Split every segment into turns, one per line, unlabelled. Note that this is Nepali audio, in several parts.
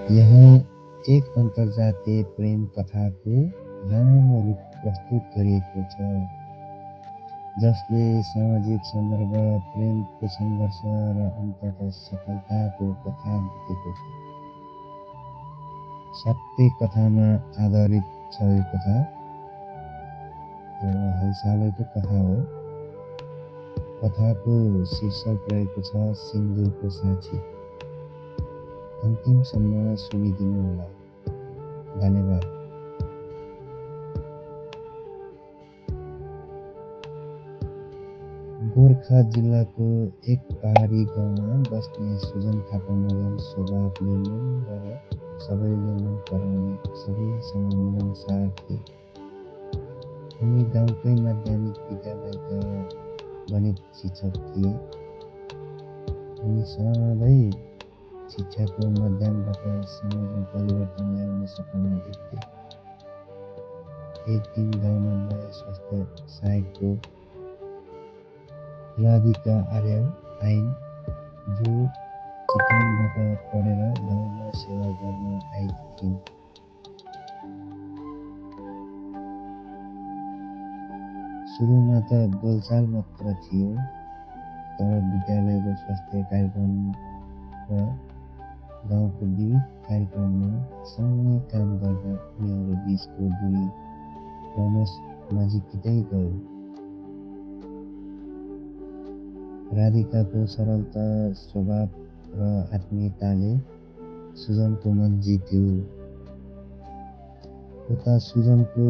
यहाँ एक अन्तर्जातीय प्रेम कथाको लामो रूप प्रस्तुत गरिएको छ, जसले सामाजिक सन्दर्भ, प्रेमको सङ्घर्ष र अन्ततः सफलताको कथा बोकेको छ। सत्य कथामा आधारित छ यो कथा र हालसालैको कथा हो। कथाको शीर्षक रहेको छ सिन्दुरको साक्षी। अन्तिमसम्म सुनिदिनुहोला। धन्यवाद। गोर्खा जिल्लाको एक पहाडी गाउँमा बस्ने सुजन थापा मगर स्वभावले नम्र र सबैले मन पराउने, सबैसँग मिलनसार थिए। उनी गाउँकै माध्यमिक विद्यालयका गणित शिक्षक थिए। उनी सधैँ शिक्षाको माध्यमबाट समाजमा परिवर्तन ल्याउने सपना देख्थे। एक दिन गाउँमा नयाँ स्वास्थ्य सहायकको राधिका आर्याल आइन्, जो चितवनबाट पढेर गाउँमा सेवा गर्न आएकी थिइन्। सुरुमा त बोलचाल मात्र थियो, तर विद्यालयको स्वास्थ्य कार्यक्रम र गाउँको विविध कार्यक्रममा सँगै काम गर्दा उनीहरू बीचको दूरी क्रमश नजिकिँदै गयो। राधिकाको सरलता स्वभाव र आत्मीयताले सुजनको मन जित्यो। उता सुजनको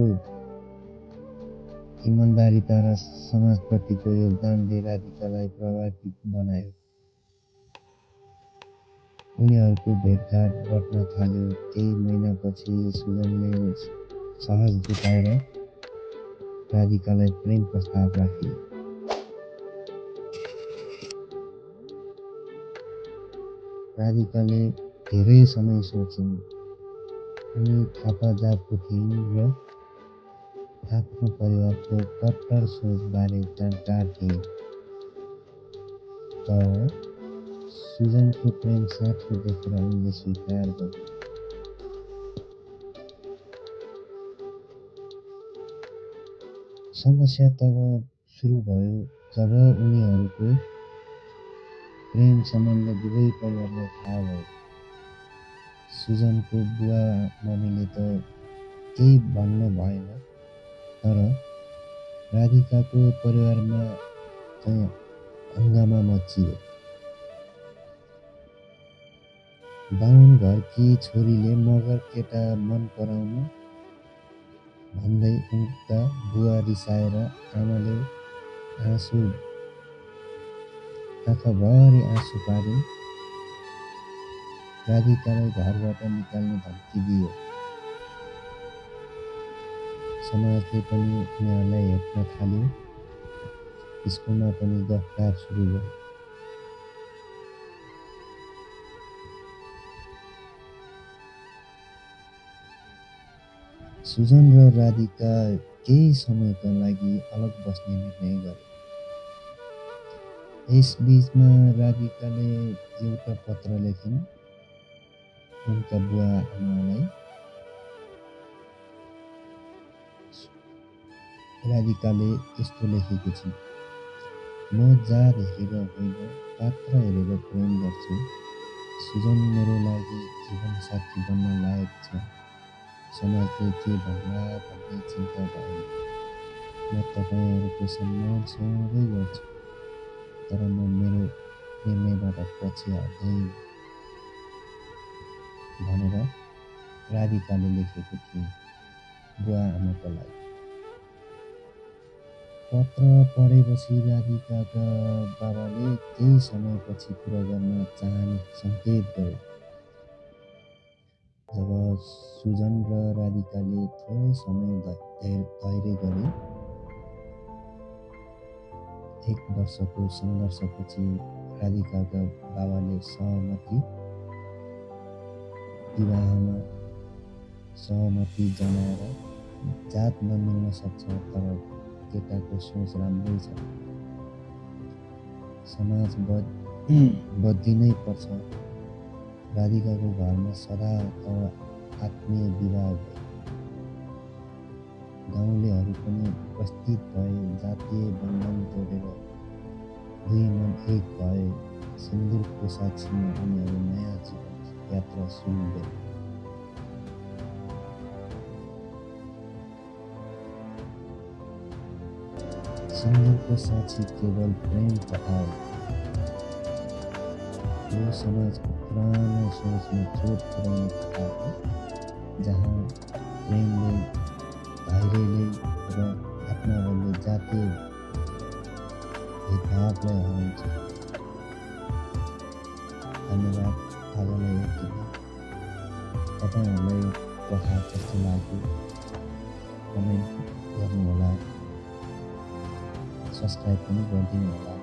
इमान्दारिता र समाजप्रतिको योगदानले राधिकालाई प्रभावित बनायो। उनीहरूको भेटघाट बढ्न थाल्यो। केही महिनापछि सुजनले साहस जुटाएर राधिकालाई प्रेम प्रस्ताव राखे। राधिकाले धेरै समय सोचिन्। उनी थापा जातको थिइन् र आफ्नो परिवारको कट्टर सोचबारे जानकार थिइन्। तर सुजनको प्रेम साँचो देखेर उनले स्वीकार गरे। समस्या तब सुरु भयो जब उनीहरूको प्रेम सम्बन्ध दुवै परिवारलाई थाहा भयो। सुजनको बुवा मम्मीले त केही भन्नु भएन, तर राधिकाको परिवारमा चाहिँ हङ्गामा मच्चियो। बाहुन घरकी छोरीले मगर केटा मन पराउनु भन्दै उनका बुवा रिसाएर आमाले आँखाभरि आँसु पारिन्। राधिकालाई घरबाट निकाल्ने धम्की दियो। समाजले पनि उनीहरूलाई हेप्न थाल्यो। स्कुलमा पनि गफगाफ सुरु भयो। सुजन र राधिका केही समयका लागि अलग बस्ने निर्णय गरे। यस बीचमा राधिकाले एउटा पत्र लेखिन् उनका बुवा आमालाई। राधिकाले यस्तो लेखेकी छिन्, म जात हेरेर होइन, पात्र हेरेर प्रेम गर्छु। सुजन मेरो लागि जीवनसाथी बन्न लायक छ। समाजले के भन्ला भन्ने चिन्ता भएन। म तपाईहरूको सम्मान सधैँ गर्छु, तर म मेरो निर्णयबाट पछि हट्दैन भनेर राधिकाले लेखेको थिइन् बुवा आमाका लागि। पत्र पढेपछि राधिकाका बाबाले केही समयपछि कुरा गर्न चाहने सङ्केत गरे। जब सुजन र राधिकाले थोरै समय धैर्य गरे, 1 वर्षको सङ्घर्षपछि राधिकाका बाबाले विवाहमा सहमति जनाएर जात नमिल्न सक्छ, तर केटाको सोच राम्रै छ, समाज बदलिनै पर्छ राधिकाको घरमा सदा आत्मीय विवाह भयो। गाउँलेहरू पनि उपस्थित भए। जातीय बन्धन तोडेर दुई मन एक भए। सिन्दुरको साक्षीमा उनीहरू नयाँ जीवन यात्रा सुरु गरे। सिन्दुरको साक्षी केवल प्रेम कथा हो। यो समाजको पुरानो सोचमा चोट पुर्याउने कथा हो, जहाँ प्रेमले, धैर्यले र आत्माबलले जातीय भेदभावलाई हराउँछ। धन्यवाद। आजलाई यति नै। तपाईँहरूलाई कथा कस्तो लाग्यो कमेन्ट गर्नुहोला, सब्सक्राइब पनि गरिदिनु होला।